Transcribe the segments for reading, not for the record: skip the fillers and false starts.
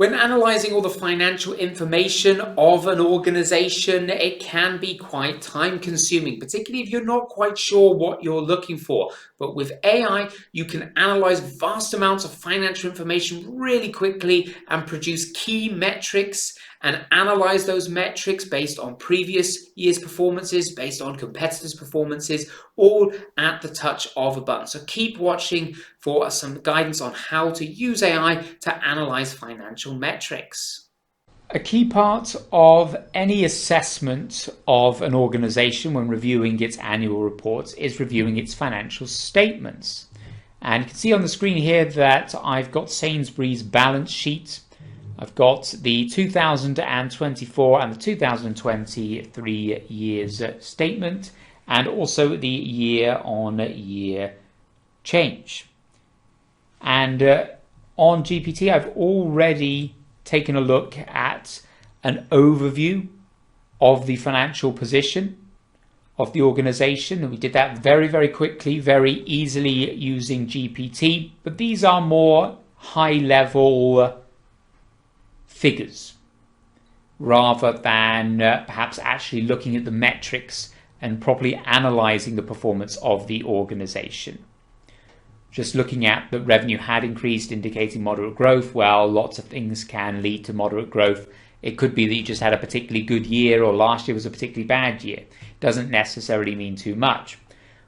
When analyzing all the financial information of an organization, it can be quite time consuming, particularly if you're not quite sure what you're looking for. But with AI, you can analyze vast amounts of financial information really quickly and produce key metrics and analyze those metrics based on previous year's performances, based on competitors' performances, all at the touch of a button. So keep watching for some guidance on how to use AI to analyze financial metrics. A key part of any assessment of an organization when reviewing its annual reports is reviewing its financial statements. And you can see on the screen here that I've got Sainsbury's balance sheet. I've got the 2024 and the 2023 years statement, and also the year-on-year change. And on GPT, I've already taken a look at an overview of the financial position of the organization, and we did that very, very quickly, very easily using GPT. But these are more high-level figures rather than perhaps actually looking at the metrics and properly analyzing the performance of the organization. Just looking at that revenue had increased, indicating moderate growth. Well, lots of things can lead to moderate growth. It could be that you just had a particularly good year, or last year was a particularly bad year. It doesn't necessarily mean too much.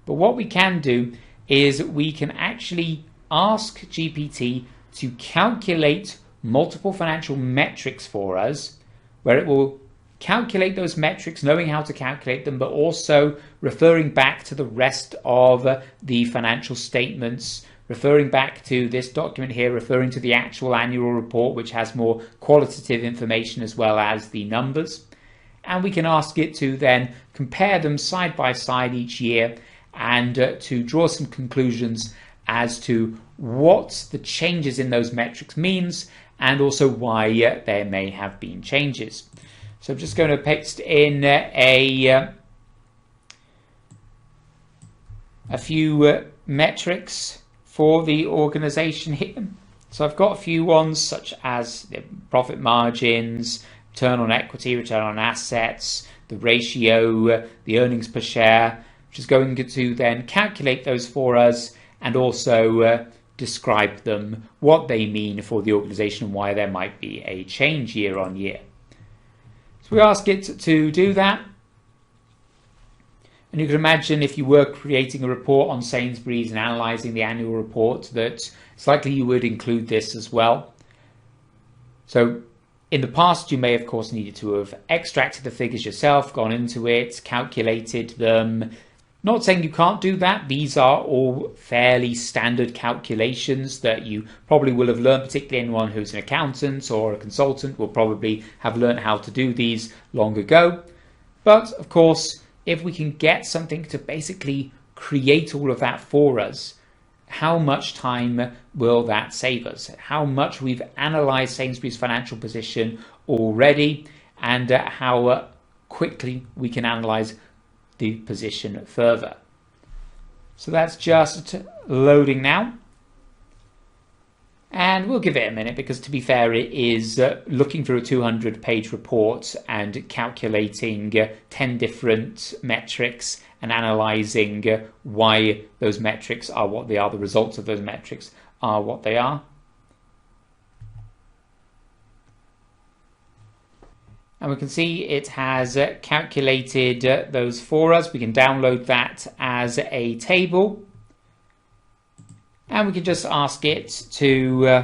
But what we can do is we can actually ask GPT to calculate multiple financial metrics for us, where it will calculate those metrics, knowing how to calculate them, but also referring back to the rest of the financial statements, referring back to this document here, referring to the actual annual report, which has more qualitative information as well as the numbers. And we can ask it to then compare them side by side each year and to draw some conclusions as to what the changes in those metrics means, and also why there may have been changes. So I'm just going to paste in a few metrics for the organization here. So I've got a few ones such as the profit margins, return on equity, return on assets, the ratio, the earnings per share, which is going to then calculate those for us and also describe them, what they mean for the organization, and why there might be a change year on year. So we ask it to do that. And you can imagine if you were creating a report on Sainsbury's and analysing the annual report, that it's likely you would include this as well. So in the past, you may of course needed to have extracted the figures yourself, gone into it, calculated them. Not saying you can't do that. These are all fairly standard calculations that you probably will have learned, particularly anyone who's an accountant or a consultant will probably have learned how to do these long ago. But of course, if we can get something to basically create all of that for us, how much time will that save us? How much we've analysed Sainsbury's financial position already, and how quickly we can analyse the position further. So that's just loading now, and we'll give it a minute because, to be fair, it is looking through a 200-page report and calculating 10 different metrics and analysing why those metrics are what they are, the results of those metrics are what they are. And we can see it has calculated those for us. We can download that as a table. And we can just ask it to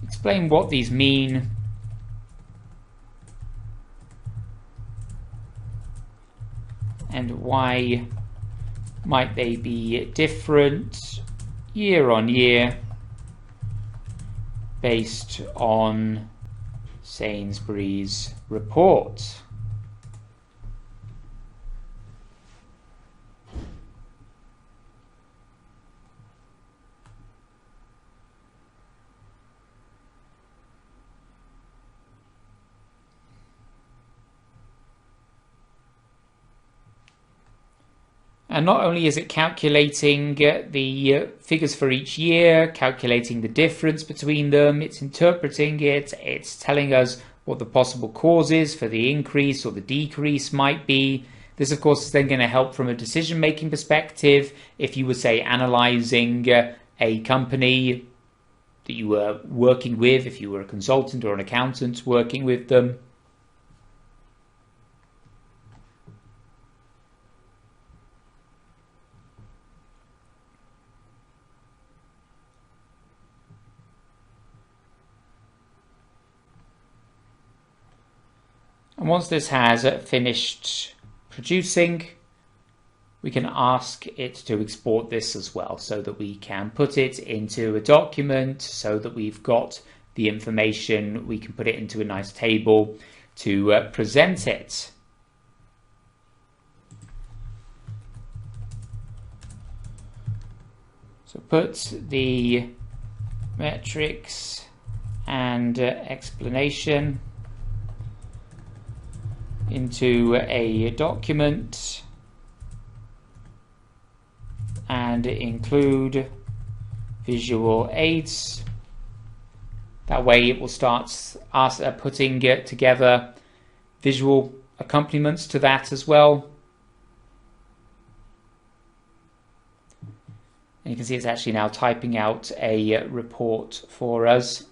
explain what these mean. And why might they be different year on year based on Sainsbury's report. And not only is it calculating the figures for each year, calculating the difference between them, it's interpreting it, it's telling us what the possible causes for the increase or the decrease might be. This, of course, is then going to help from a decision-making perspective. If you were, say, analyzing a company that you were working with, if you were a consultant or an accountant working with them. And once this has finished producing, we can ask it to export this as well so that we can put it into a document so that we've got the information, we can put it into a nice table to present it. So put the metrics and explanation into a document and include visual aids. That way it will start putting together visual accompaniments to that as well. And you can see it's actually now typing out a report for us.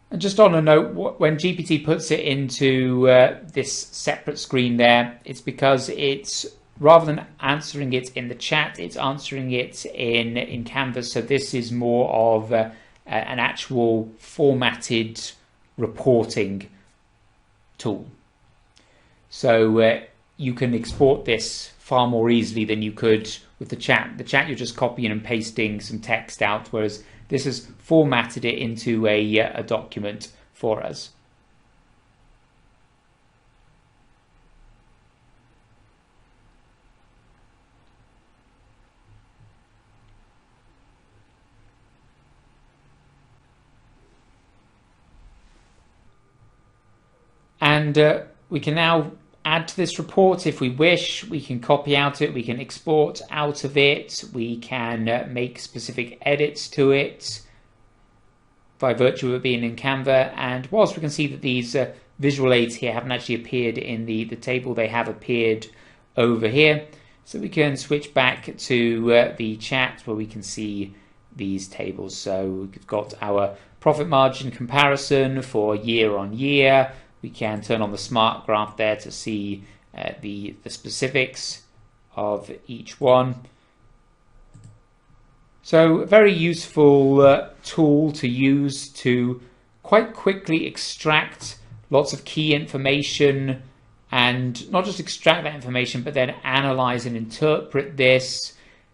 And just on a note, when GPT puts it into this separate screen there, it's because it's, rather than answering it in the chat, it's answering it in Canvas. So this is more of an actual formatted reporting tool. So you can export this far more easily than you could with the chat. The chat, you're just copying and pasting some text out, whereas this has formatted it into a document for us. And we can now add to this report if we wish. We can copy out it, we can export out of it, we can make specific edits to it by virtue of it being in Canva. And whilst we can see that these visual aids here haven't actually appeared in the table, they have appeared over here. So we can switch back to the chat where we can see these tables. So we've got our profit margin comparison for year on year. We can turn on the smart graph there to see the specifics of each one. So a very useful tool to use to quite quickly extract lots of key information, and not just extract that information, but then analyze and interpret this,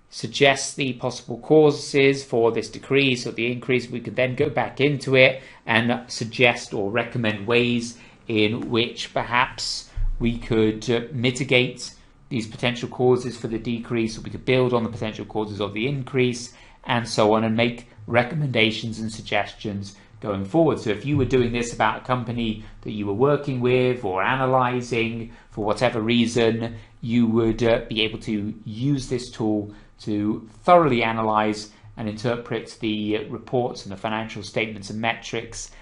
suggest the possible causes for this decrease or the increase. We could then go back into it and suggest or recommend ways in which perhaps we could mitigate these potential causes for the decrease, or we could build on the potential causes of the increase, and so on, and make recommendations and suggestions going forward. So if you were doing this about a company that you were working with or analyzing for whatever reason, you would be able to use this tool to thoroughly analyze and interpret the reports and the financial statements and metrics,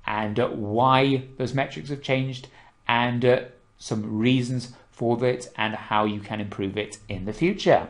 and why those metrics have changed, and some reasons for it, and how you can improve it in the future.